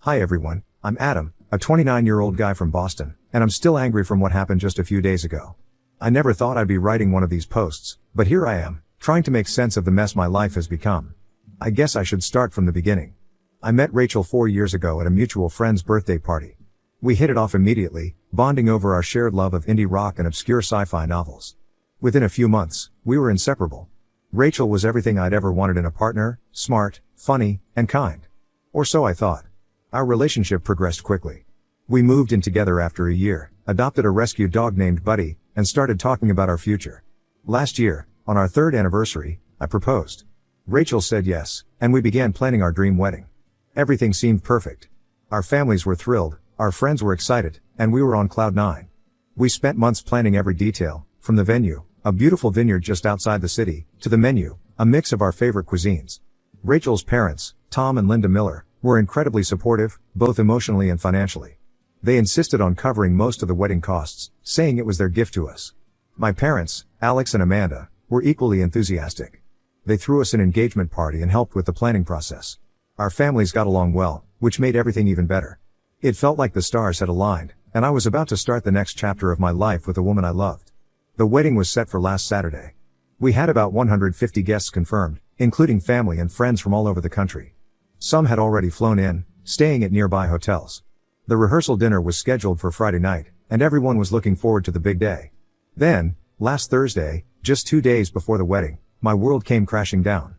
Hi everyone, I'm Adam, a 29-year-old guy from Boston, and I'm still angry from what happened just a few days ago. I never thought I'd be writing one of these posts, but here I am, trying to make sense of the mess my life has become. I guess I should start from the beginning. I met Rachel 4 years ago at a mutual friend's birthday party. We hit it off immediately, bonding over our shared love of indie rock and obscure sci-fi novels. Within a few months, we were inseparable. Rachel was everything I'd ever wanted in a partner: smart, funny, and kind. Or so I thought. Our relationship progressed quickly. We moved in together after a year, adopted a rescue dog named Buddy, and started talking about our future. Last year, on our 3rd anniversary, I proposed. Rachel said yes, and we began planning our dream wedding. Everything seemed perfect. Our families were thrilled, our friends were excited, and we were on cloud 9. We spent months planning every detail, from the venue, a beautiful vineyard just outside the city, to the menu, a mix of our favorite cuisines. Rachel's parents, Tom and Linda Miller, were incredibly supportive, both emotionally and financially. They insisted on covering most of the wedding costs, saying it was their gift to us. My parents, Alex and Amanda, were equally enthusiastic. They threw us an engagement party and helped with the planning process. Our families got along well, which made everything even better. It felt like the stars had aligned, and I was about to start the next chapter of my life with a woman I loved. The wedding was set for last Saturday. We had about 150 guests confirmed, including family and friends from all over the country. Some had already flown in, staying at nearby hotels. The rehearsal dinner was scheduled for Friday night, and everyone was looking forward to the big day. Then, last Thursday, just 2 days before the wedding, my world came crashing down.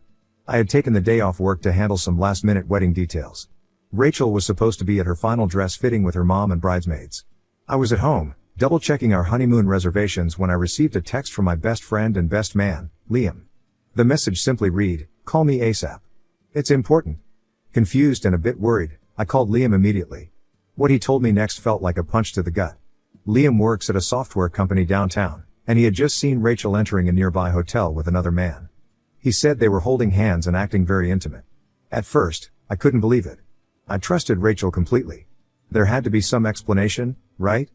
I had taken the day off work to handle some last-minute wedding details. Rachel was supposed to be at her final dress fitting with her mom and bridesmaids. I was at home, double-checking our honeymoon reservations when I received a text from my best friend and best man, Liam. The message simply read, "Call me ASAP. It's important." Confused and a bit worried, I called Liam immediately. What he told me next felt like a punch to the gut. Liam works at a software company downtown, and he had just seen Rachel entering a nearby hotel with another man. He said they were holding hands and acting very intimate. At first, I couldn't believe it. I trusted Rachel completely. There had to be some explanation, right?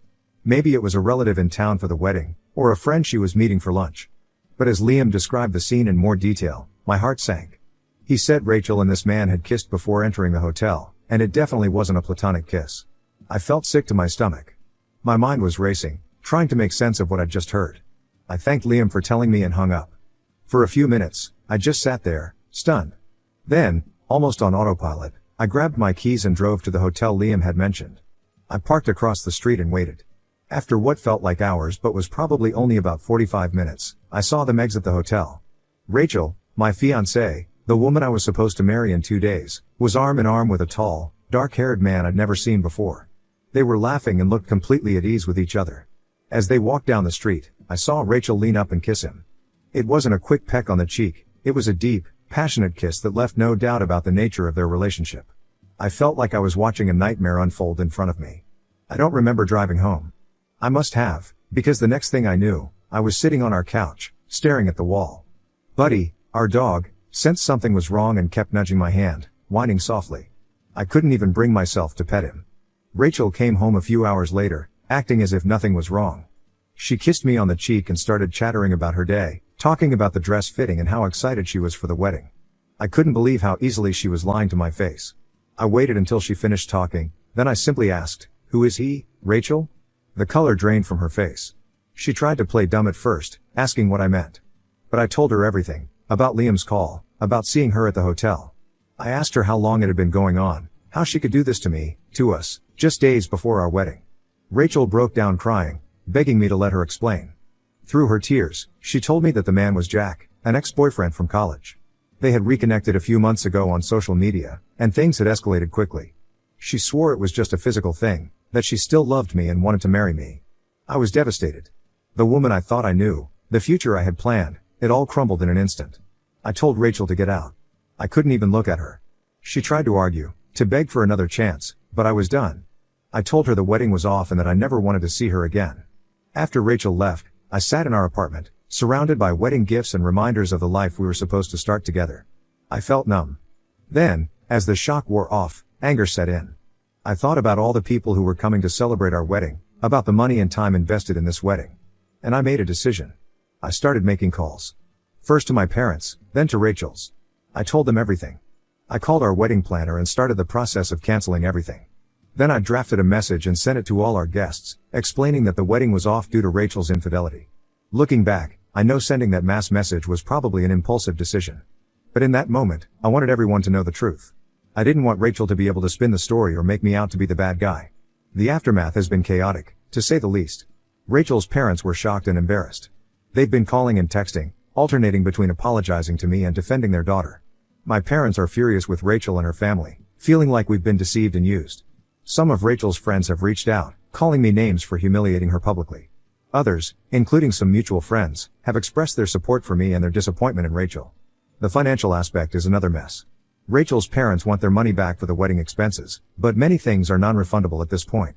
Maybe it was a relative in town for the wedding, or a friend she was meeting for lunch. But as Liam described the scene in more detail, my heart sank. He said Rachel and this man had kissed before entering the hotel, and it definitely wasn't a platonic kiss. I felt sick to my stomach. My mind was racing, trying to make sense of what I'd just heard. I thanked Liam for telling me and hung up. For a few minutes, I just sat there, stunned. Then, almost on autopilot, I grabbed my keys and drove to the hotel Liam had mentioned. I parked across the street and waited. After what felt like hours but was probably only about 45 minutes, I saw them exit the hotel. Rachel, my fiancée, the woman I was supposed to marry in 2 days, was arm in arm with a tall, dark-haired man I'd never seen before. They were laughing and looked completely at ease with each other. As they walked down the street, I saw Rachel lean up and kiss him. It wasn't a quick peck on the cheek, it was a deep, passionate kiss that left no doubt about the nature of their relationship. I felt like I was watching a nightmare unfold in front of me. I don't remember driving home. I must have, because the next thing I knew, I was sitting on our couch, staring at the wall. Buddy, our dog, sensed something was wrong and kept nudging my hand, whining softly. I couldn't even bring myself to pet him. Rachel came home a few hours later, acting as if nothing was wrong. She kissed me on the cheek and started chattering about her day, talking about the dress fitting and how excited she was for the wedding. I couldn't believe how easily she was lying to my face. I waited until she finished talking, then I simply asked, "Who is he, Rachel?" The color drained from her face. She tried to play dumb at first, asking what I meant. But I told her everything, about Liam's call, about seeing her at the hotel. I asked her how long it had been going on, how she could do this to me, to us, just days before our wedding. Rachel broke down crying, begging me to let her explain. Through her tears, she told me that the man was Jack, an ex-boyfriend from college. They had reconnected a few months ago on social media, and things had escalated quickly. She swore it was just a physical thing, that she still loved me and wanted to marry me. I was devastated. The woman I thought I knew, the future I had planned, it all crumbled in an instant. I told Rachel to get out. I couldn't even look at her. She tried to argue, to beg for another chance, but I was done. I told her the wedding was off and that I never wanted to see her again. After Rachel left, I sat in our apartment, surrounded by wedding gifts and reminders of the life we were supposed to start together. I felt numb. Then, as the shock wore off, anger set in. I thought about all the people who were coming to celebrate our wedding, about the money and time invested in this wedding. And I made a decision. I started making calls. First to my parents, then to Rachel's. I told them everything. I called our wedding planner and started the process of canceling everything. Then I drafted a message and sent it to all our guests, explaining that the wedding was off due to Rachel's infidelity. Looking back, I know sending that mass message was probably an impulsive decision. But in that moment, I wanted everyone to know the truth. I didn't want Rachel to be able to spin the story or make me out to be the bad guy. The aftermath has been chaotic, to say the least. Rachel's parents were shocked and embarrassed. They've been calling and texting, alternating between apologizing to me and defending their daughter. My parents are furious with Rachel and her family, feeling like we've been deceived and used. Some of Rachel's friends have reached out, calling me names for humiliating her publicly. Others, including some mutual friends, have expressed their support for me and their disappointment in Rachel. The financial aspect is another mess. Rachel's parents want their money back for the wedding expenses, but many things are non-refundable at this point.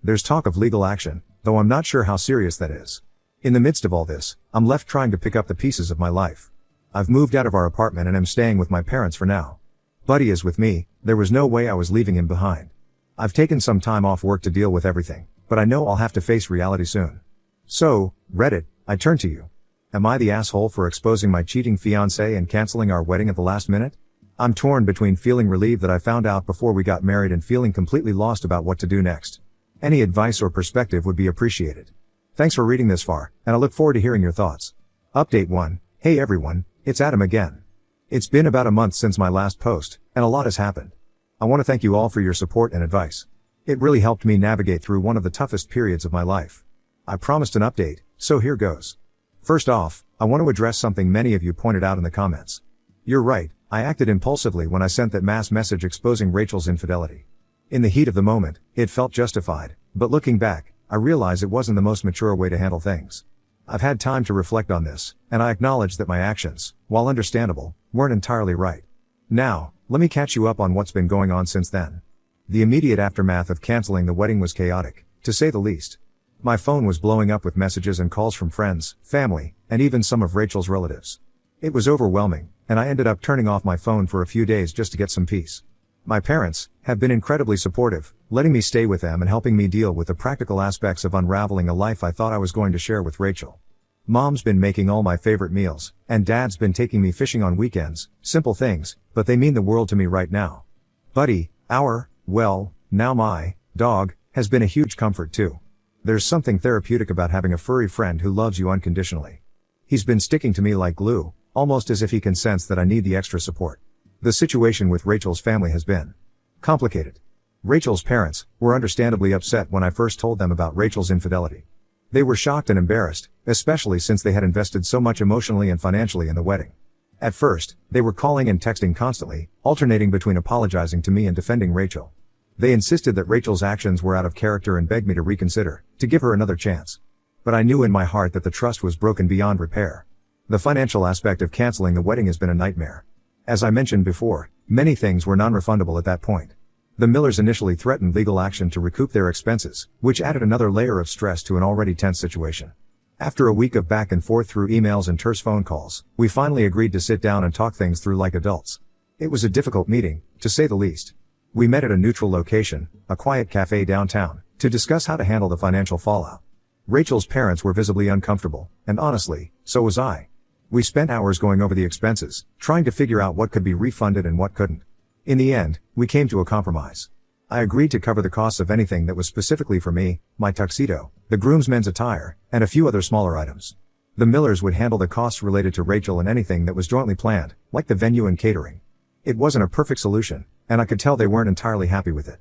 There's talk of legal action, though I'm not sure how serious that is. In the midst of all this, I'm left trying to pick up the pieces of my life. I've moved out of our apartment and am staying with my parents for now. Buddy is with me, there was no way I was leaving him behind. I've taken some time off work to deal with everything, but I know I'll have to face reality soon. So, Reddit, I turn to you. Am I the asshole for exposing my cheating fiancé and canceling our wedding at the last minute? I'm torn between feeling relieved that I found out before we got married and feeling completely lost about what to do next. Any advice or perspective would be appreciated. Thanks for reading this far, and I look forward to hearing your thoughts. Update 1. Hey everyone, it's Adam again. It's been about a month since my last post, and a lot has happened. I want to thank you all for your support and advice. It really helped me navigate through one of the toughest periods of my life. I promised an update, so here goes. First off, I want to address something many of you pointed out in the comments. You're right, I acted impulsively when I sent that mass message exposing Rachel's infidelity. In the heat of the moment, it felt justified, but looking back, I realize it wasn't the most mature way to handle things. I've had time to reflect on this, and I acknowledge that my actions, while understandable, weren't entirely right. Now, let me catch you up on what's been going on since then. The immediate aftermath of canceling the wedding was chaotic, to say the least. My phone was blowing up with messages and calls from friends, family, and even some of Rachel's relatives. It was overwhelming, and I ended up turning off my phone for a few days just to get some peace. My parents have been incredibly supportive, letting me stay with them and helping me deal with the practical aspects of unraveling a life I thought I was going to share with Rachel. Mom's been making all my favorite meals, and Dad's been taking me fishing on weekends, simple things, but they mean the world to me right now. Buddy, now my dog, has been a huge comfort too. There's something therapeutic about having a furry friend who loves you unconditionally. He's been sticking to me like glue, almost as if he can sense that I need the extra support. The situation with Rachel's family has been complicated. Rachel's parents were understandably upset when I first told them about Rachel's infidelity. They were shocked and embarrassed, especially since they had invested so much emotionally and financially in the wedding. At first, they were calling and texting constantly, alternating between apologizing to me and defending Rachel. They insisted that Rachel's actions were out of character and begged me to reconsider, to give her another chance. But I knew in my heart that the trust was broken beyond repair. The financial aspect of canceling the wedding has been a nightmare. As I mentioned before, many things were non-refundable at that point. The Millers initially threatened legal action to recoup their expenses, which added another layer of stress to an already tense situation. After a week of back and forth through emails and terse phone calls, we finally agreed to sit down and talk things through like adults. It was a difficult meeting, to say the least. We met at a neutral location, a quiet cafe downtown, to discuss how to handle the financial fallout. Rachel's parents were visibly uncomfortable, and honestly, so was I. We spent hours going over the expenses, trying to figure out what could be refunded and what couldn't. In the end, we came to a compromise. I agreed to cover the costs of anything that was specifically for me, my tuxedo, the groomsmen's attire, and a few other smaller items. The Millers would handle the costs related to Rachel and anything that was jointly planned, like the venue and catering. It wasn't a perfect solution, and I could tell they weren't entirely happy with it.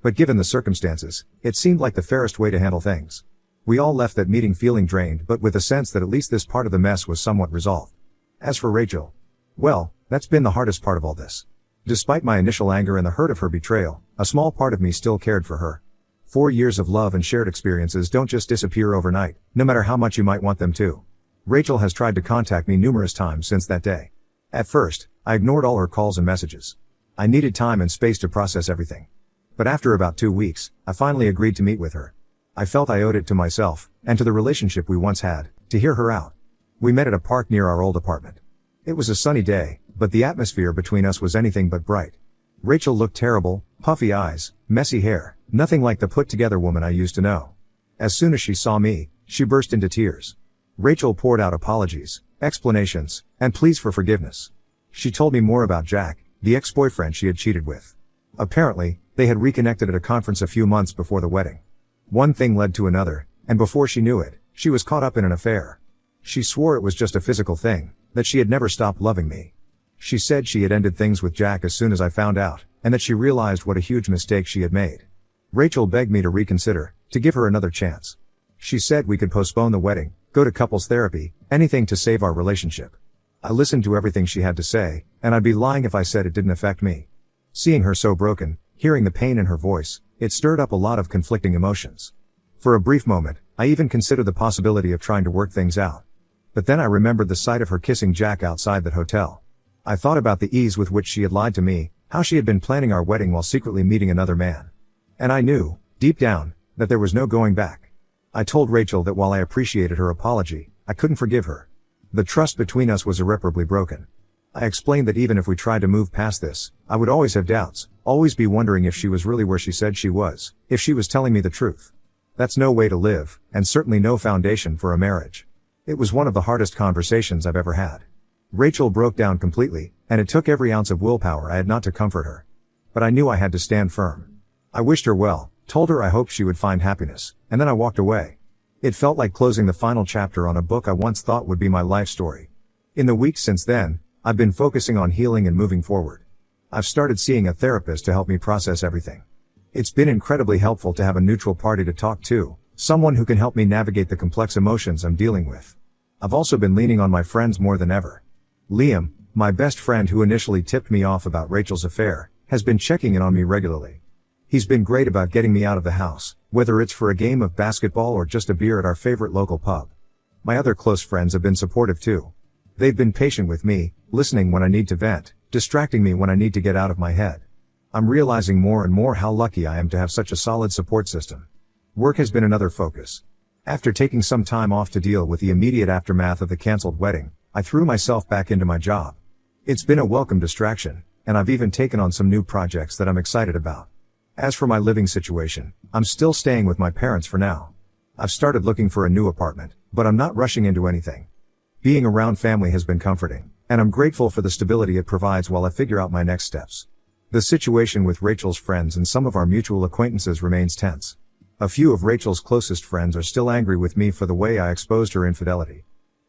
But given the circumstances, it seemed like the fairest way to handle things. We all left that meeting feeling drained but with a sense that at least this part of the mess was somewhat resolved. As for Rachel, well, that's been the hardest part of all this. Despite my initial anger and the hurt of her betrayal, a small part of me still cared for her. 4 years of love and shared experiences don't just disappear overnight, no matter how much you might want them to. Rachel has tried to contact me numerous times since that day. At first, I ignored all her calls and messages. I needed time and space to process everything. But after about 2 weeks, I finally agreed to meet with her. I felt I owed it to myself, and to the relationship we once had, to hear her out. We met at a park near our old apartment. It was a sunny day, but the atmosphere between us was anything but bright. Rachel looked terrible, puffy eyes, messy hair, nothing like the put-together woman I used to know. As soon as she saw me, she burst into tears. Rachel poured out apologies, explanations, and pleas for forgiveness. She told me more about Jack, the ex-boyfriend she had cheated with. Apparently, they had reconnected at a conference a few months before the wedding. One thing led to another, and before she knew it, she was caught up in an affair. She swore it was just a physical thing, that she had never stopped loving me. She said she had ended things with Jack as soon as I found out, and that she realized what a huge mistake she had made. Rachel begged me to reconsider, to give her another chance. She said we could postpone the wedding, go to couples therapy, anything to save our relationship. I listened to everything she had to say, and I'd be lying if I said it didn't affect me. Seeing her so broken, hearing the pain in her voice, it stirred up a lot of conflicting emotions. For a brief moment, I even considered the possibility of trying to work things out. But then I remembered the sight of her kissing Jack outside that hotel. I thought about the ease with which she had lied to me, how she had been planning our wedding while secretly meeting another man. And I knew, deep down, that there was no going back. I told Rachel that while I appreciated her apology, I couldn't forgive her. The trust between us was irreparably broken. I explained that even if we tried to move past this, I would always have doubts, always be wondering if she was really where she said she was, if she was telling me the truth. That's no way to live, and certainly no foundation for a marriage. It was one of the hardest conversations I've ever had. Rachel broke down completely, and it took every ounce of willpower I had not to comfort her. But I knew I had to stand firm. I wished her well, told her I hoped she would find happiness, and then I walked away. It felt like closing the final chapter on a book I once thought would be my life story. In the weeks since then, I've been focusing on healing and moving forward. I've started seeing a therapist to help me process everything. It's been incredibly helpful to have a neutral party to talk to, someone who can help me navigate the complex emotions I'm dealing with. I've also been leaning on my friends more than ever. Liam, my best friend who initially tipped me off about Rachel's affair, has been checking in on me regularly. He's been great about getting me out of the house, whether it's for a game of basketball or just a beer at our favorite local pub. My other close friends have been supportive too. They've been patient with me, listening when I need to vent, distracting me when I need to get out of my head. I'm realizing more and more how lucky I am to have such a solid support system. Work has been another focus. After taking some time off to deal with the immediate aftermath of the canceled wedding, I threw myself back into my job. It's been a welcome distraction, and I've even taken on some new projects that I'm excited about. As for my living situation, I'm still staying with my parents for now. I've started looking for a new apartment, but I'm not rushing into anything. Being around family has been comforting, and I'm grateful for the stability it provides while I figure out my next steps. The situation with Rachel's friends and some of our mutual acquaintances remains tense. A few of Rachel's closest friends are still angry with me for the way I exposed her infidelity.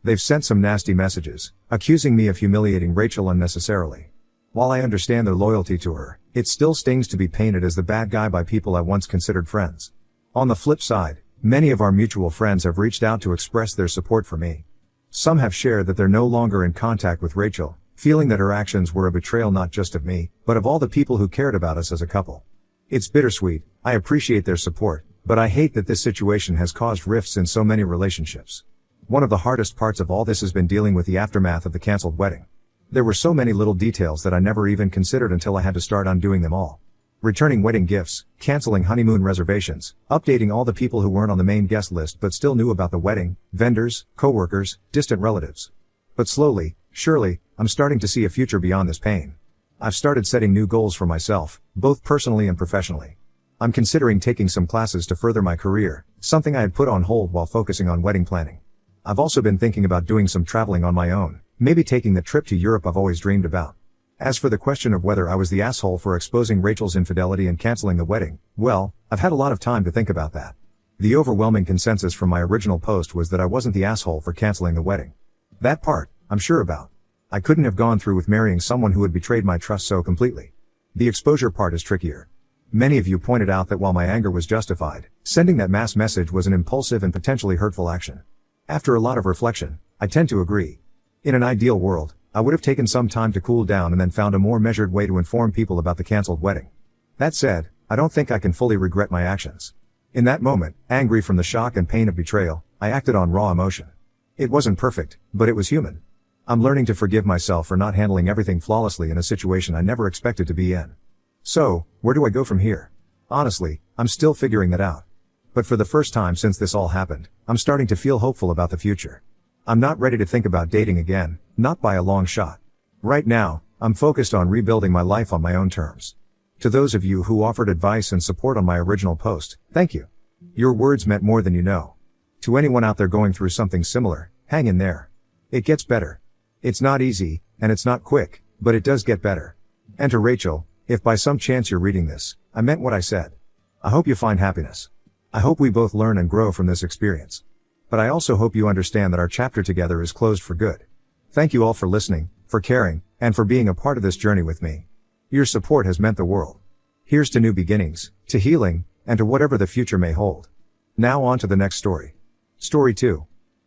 They've sent some nasty messages, accusing me of humiliating Rachel unnecessarily. While I understand their loyalty to her, it still stings to be painted as the bad guy by people I once considered friends. On the flip side, many of our mutual friends have reached out to express their support for me. Some have shared that they're no longer in contact with Rachel, feeling that her actions were a betrayal not just of me, but of all the people who cared about us as a couple. It's bittersweet. I appreciate their support, but I hate that this situation has caused rifts in so many relationships. One of the hardest parts of all this has been dealing with the aftermath of the canceled wedding. There were so many little details that I never even considered until I had to start undoing them all. Returning wedding gifts, canceling honeymoon reservations, updating all the people who weren't on the main guest list but still knew about the wedding, vendors, coworkers, distant relatives. But slowly, surely, I'm starting to see a future beyond this pain. I've started setting new goals for myself, both personally and professionally. I'm considering taking some classes to further my career, something I had put on hold while focusing on wedding planning. I've also been thinking about doing some traveling on my own, maybe taking the trip to Europe I've always dreamed about. As for the question of whether I was the asshole for exposing Rachel's infidelity and canceling the wedding, well, I've had a lot of time to think about that. The overwhelming consensus from my original post was that I wasn't the asshole for canceling the wedding. That part, I'm sure about. I couldn't have gone through with marrying someone who had betrayed my trust so completely. The exposure part is trickier. Many of you pointed out that while my anger was justified, sending that mass message was an impulsive and potentially hurtful action. After a lot of reflection, I tend to agree. In an ideal world, I would have taken some time to cool down and then found a more measured way to inform people about the canceled wedding. That said, I don't think I can fully regret my actions. In that moment, angry from the shock and pain of betrayal, I acted on raw emotion. It wasn't perfect, but it was human. I'm learning to forgive myself for not handling everything flawlessly in a situation I never expected to be in. So, where do I go from here? Honestly, I'm still figuring that out. But for the first time since this all happened, I'm starting to feel hopeful about the future. I'm not ready to think about dating again, not by a long shot. Right now, I'm focused on rebuilding my life on my own terms. To those of you who offered advice and support on my original post, thank you. Your words meant more than you know. To anyone out there going through something similar, hang in there. It gets better. It's not easy, and it's not quick, but it does get better. And to Rachel, if by some chance you're reading this, I meant what I said. I hope you find happiness. I hope we both learn and grow from this experience. But I also hope you understand that our chapter together is closed for good. Thank you all for listening, for caring, and for being a part of this journey with me. Your support has meant the world. Here's to new beginnings, to healing, and to whatever the future may hold. Now on to the next story. Story 2.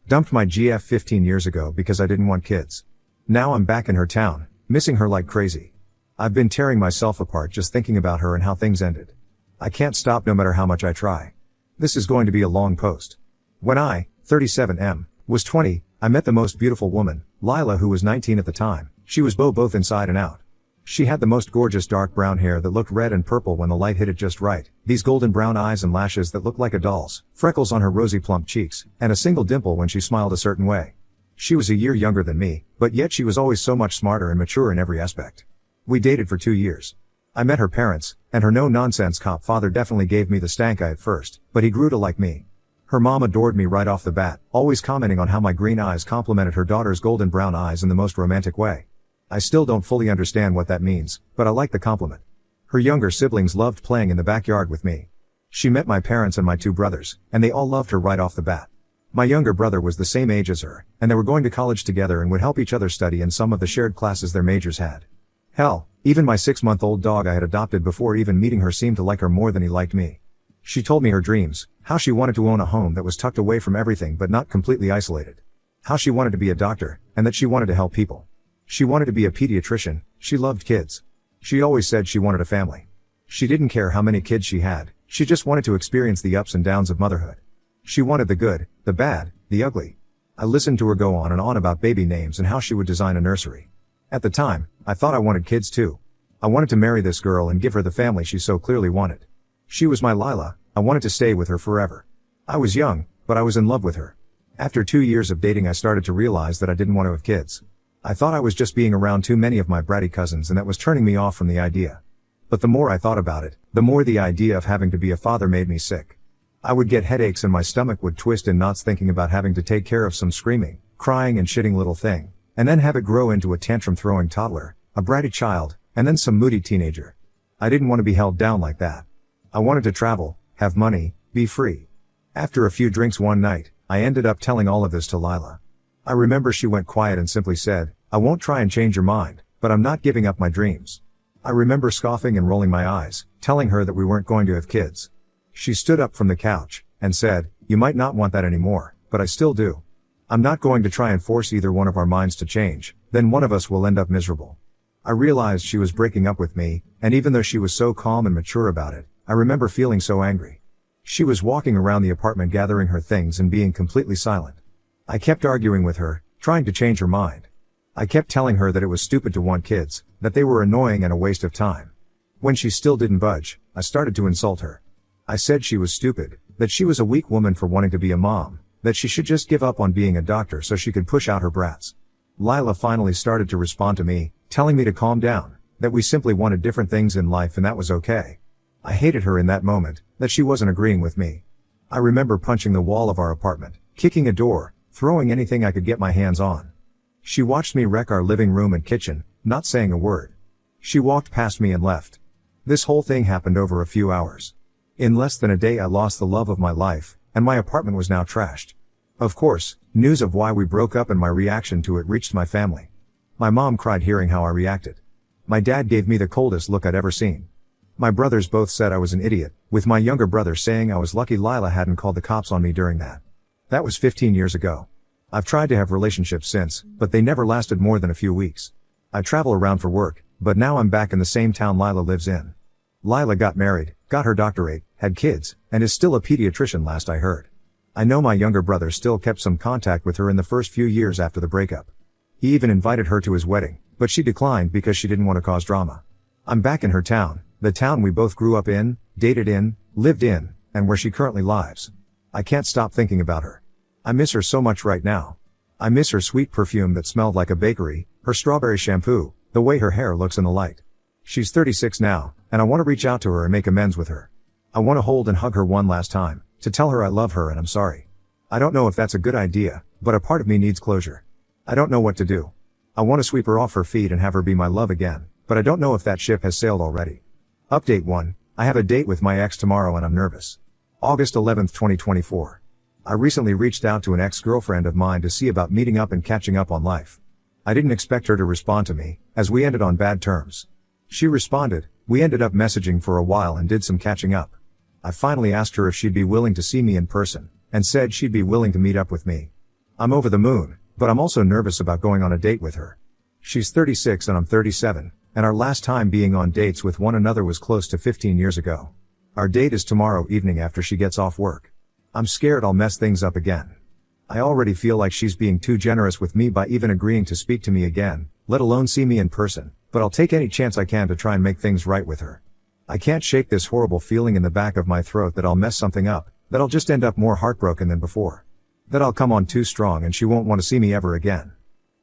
Dumped my GF 15 years ago because I didn't want kids. Now I'm back in her town, missing her like crazy. I've been tearing myself apart just thinking about her and how things ended. I can't stop no matter how much I try. This is going to be a long post. When I, 37M, was 20, I met the most beautiful woman, Lila, who was 19 at the time. She was both inside and out. She had the most gorgeous dark brown hair that looked red and purple when the light hit it just right, these golden brown eyes and lashes that looked like a doll's, freckles on her rosy plump cheeks, and a single dimple when she smiled a certain way. She was a year younger than me, but yet she was always so much smarter and mature in every aspect. We dated for 2 years. I met her parents, and her no-nonsense cop father definitely gave me the stank eye at first, but he grew to like me. Her mom adored me right off the bat, always commenting on how my green eyes complemented her daughter's golden brown eyes in the most romantic way. I still don't fully understand what that means, but I like the compliment. Her younger siblings loved playing in the backyard with me. She met my parents and my 2 brothers, and they all loved her right off the bat. My younger brother was the same age as her, and they were going to college together and would help each other study in some of the shared classes their majors had. Hell, even my 6-month-old dog I had adopted before even meeting her seemed to like her more than he liked me. She told me her dreams, how she wanted to own a home that was tucked away from everything but not completely isolated. How she wanted to be a doctor, and that she wanted to help people. She wanted to be a pediatrician, she loved kids. She always said she wanted a family. She didn't care how many kids she had, she just wanted to experience the ups and downs of motherhood. She wanted the good, the bad, the ugly. I listened to her go on and on about baby names and how she would design a nursery. At the time, I thought I wanted kids too. I wanted to marry this girl and give her the family she so clearly wanted. She was my Lila, I wanted to stay with her forever. I was young, but I was in love with her. After 2 years of dating I started to realize that I didn't want to have kids. I thought I was just being around too many of my bratty cousins and that was turning me off from the idea. But the more I thought about it, the more the idea of having to be a father made me sick. I would get headaches and my stomach would twist in knots thinking about having to take care of some screaming, crying and shitting little thing, and then have it grow into a tantrum-throwing toddler, a bratty child, and then some moody teenager. I didn't want to be held down like that. I wanted to travel, have money, be free. After a few drinks one night, I ended up telling all of this to Lila. I remember she went quiet and simply said, "I won't try and change your mind, but I'm not giving up my dreams." I remember scoffing and rolling my eyes, telling her that we weren't going to have kids. She stood up from the couch, and said, "You might not want that anymore, but I still do. I'm not going to try and force either one of our minds to change, then one of us will end up miserable." I realized she was breaking up with me, and even though she was so calm and mature about it, I remember feeling so angry. She was walking around the apartment gathering her things and being completely silent. I kept arguing with her, trying to change her mind. I kept telling her that it was stupid to want kids, that they were annoying and a waste of time. When she still didn't budge, I started to insult her. I said she was stupid, that she was a weak woman for wanting to be a mom, that she should just give up on being a doctor so she could push out her brats. Lila finally started to respond to me, telling me to calm down, that we simply wanted different things in life and that was okay. I hated her in that moment, that she wasn't agreeing with me. I remember punching the wall of our apartment, kicking a door, throwing anything I could get my hands on. She watched me wreck our living room and kitchen, not saying a word. She walked past me and left. This whole thing happened over a few hours. In less than a day I lost the love of my life, and my apartment was now trashed. Of course, news of why we broke up and my reaction to it reached my family. My mom cried hearing how I reacted. My dad gave me the coldest look I'd ever seen. My brothers both said I was an idiot, with my younger brother saying I was lucky Lila hadn't called the cops on me during that. That was 15 years ago. I've tried to have relationships since, but they never lasted more than a few weeks. I travel around for work, but now I'm back in the same town Lila lives in. Lila got married, got her doctorate, had kids, and is still a pediatrician last I heard. I know my younger brother still kept some contact with her in the first few years after the breakup. He even invited her to his wedding, but she declined because she didn't want to cause drama. I'm back in her town, the town we both grew up in, dated in, lived in, and where she currently lives. I can't stop thinking about her. I miss her so much right now. I miss her sweet perfume that smelled like a bakery, her strawberry shampoo, the way her hair looks in the light. She's 36 now, and I want to reach out to her and make amends with her. I want to hold and hug her one last time, to tell her I love her and I'm sorry. I don't know if that's a good idea, but a part of me needs closure. I don't know what to do. I want to sweep her off her feet and have her be my love again, but I don't know if that ship has sailed already. Update 1. I have a date with my ex tomorrow and I'm nervous. August 11, 2024. I recently reached out to an ex-girlfriend of mine to see about meeting up and catching up on life. I didn't expect her to respond to me, as we ended on bad terms. She responded, we ended up messaging for a while and did some catching up. I finally asked her if she'd be willing to see me in person, and said she'd be willing to meet up with me. I'm over the moon, but I'm also nervous about going on a date with her. She's 36 and I'm 37, and our last time being on dates with one another was close to 15 years ago. Our date is tomorrow evening after she gets off work. I'm scared I'll mess things up again. I already feel like she's being too generous with me by even agreeing to speak to me again, let alone see me in person, but I'll take any chance I can to try and make things right with her. I can't shake this horrible feeling in the back of my throat that I'll mess something up, that I'll just end up more heartbroken than before. That I'll come on too strong and she won't want to see me ever again.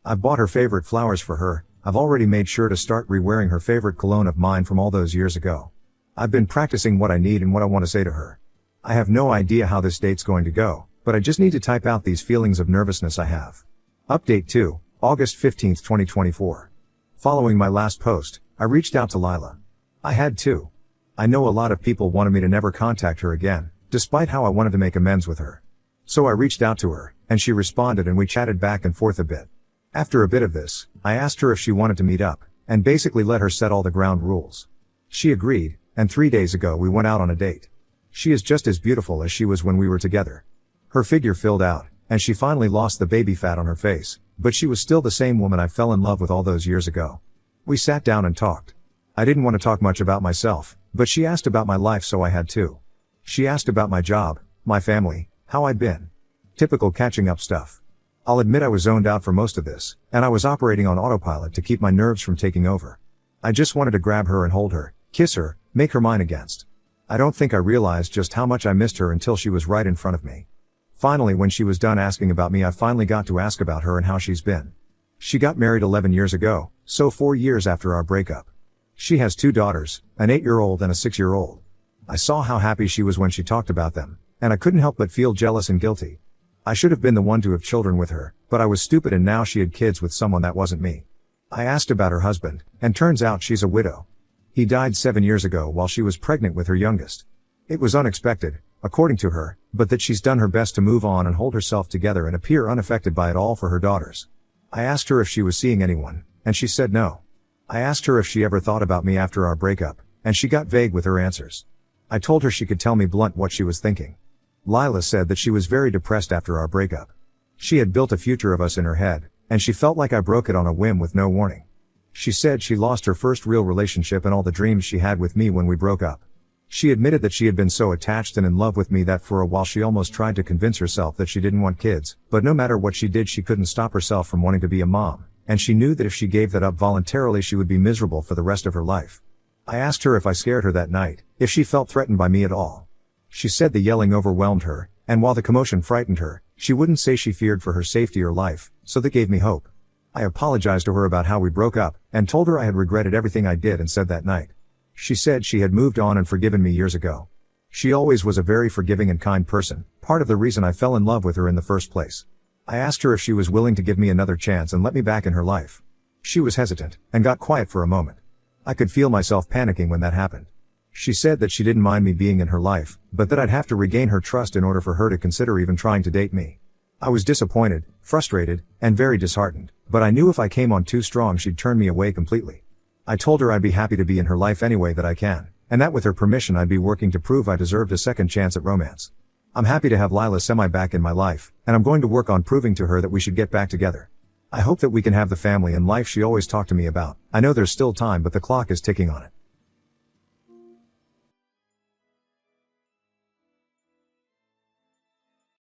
I've bought her favorite flowers for her, I've already made sure to start re-wearing her favorite cologne of mine from all those years ago. I've been practicing what I need and what I want to say to her. I have no idea how this date's going to go, but I just need to type out these feelings of nervousness I have. Update 2, August 15, 2024. Following my last post, I reached out to Lila. I had to. I know a lot of people wanted me to never contact her again, despite how I wanted to make amends with her. So I reached out to her, and she responded and we chatted back and forth a bit. After a bit of this, I asked her if she wanted to meet up, and basically let her set all the ground rules. She agreed, and 3 days ago we went out on a date. She is just as beautiful as she was when we were together. Her figure filled out, and she finally lost the baby fat on her face, but she was still the same woman I fell in love with all those years ago. We sat down and talked. I didn't want to talk much about myself, but she asked about my life so I had to. She asked about my job, my family, how I'd been. Typical catching up stuff. I'll admit I was zoned out for most of this, and I was operating on autopilot to keep my nerves from taking over. I just wanted to grab her and hold her, kiss her, make her mine against. I don't think I realized just how much I missed her until she was right in front of me. Finally, when she was done asking about me, I finally got to ask about her and how she's been. She got married 11 years ago, so 4 years after our breakup. She has 2 daughters, an 8-year-old and a 6-year-old. I saw how happy she was when she talked about them, and I couldn't help but feel jealous and guilty. I should have been the one to have children with her, but I was stupid and now she had kids with someone that wasn't me. I asked about her husband, and turns out she's a widow. He died 7 years ago while she was pregnant with her youngest. It was unexpected, according to her, but that she's done her best to move on and hold herself together and appear unaffected by it all for her daughters. I asked her if she was seeing anyone, and she said no. I asked her if she ever thought about me after our breakup, and she got vague with her answers. I told her she could tell me blunt what she was thinking. Lila said that she was very depressed after our breakup. She had built a future of us in her head, and she felt like I broke it on a whim with no warning. She said she lost her first real relationship and all the dreams she had with me when we broke up. She admitted that she had been so attached and in love with me that for a while she almost tried to convince herself that she didn't want kids, but no matter what she did she couldn't stop herself from wanting to be a mom, and she knew that if she gave that up voluntarily she would be miserable for the rest of her life. I asked her if I scared her that night, if she felt threatened by me at all. She said the yelling overwhelmed her, and while the commotion frightened her, she wouldn't say she feared for her safety or life, so that gave me hope. I apologized to her about how we broke up, and told her I had regretted everything I did and said that night. She said she had moved on and forgiven me years ago. She always was a very forgiving and kind person, part of the reason I fell in love with her in the first place. I asked her if she was willing to give me another chance and let me back in her life. She was hesitant, and got quiet for a moment. I could feel myself panicking when that happened. She said that she didn't mind me being in her life, but that I'd have to regain her trust in order for her to consider even trying to date me. I was disappointed, frustrated, and very disheartened, but I knew if I came on too strong she'd turn me away completely. I told her I'd be happy to be in her life any way that I can, and that with her permission I'd be working to prove I deserved a second chance at romance. I'm happy to have Lila Semi back in my life, and I'm going to work on proving to her that we should get back together. I hope that we can have the family and life she always talked to me about. I know there's still time, but the clock is ticking on it.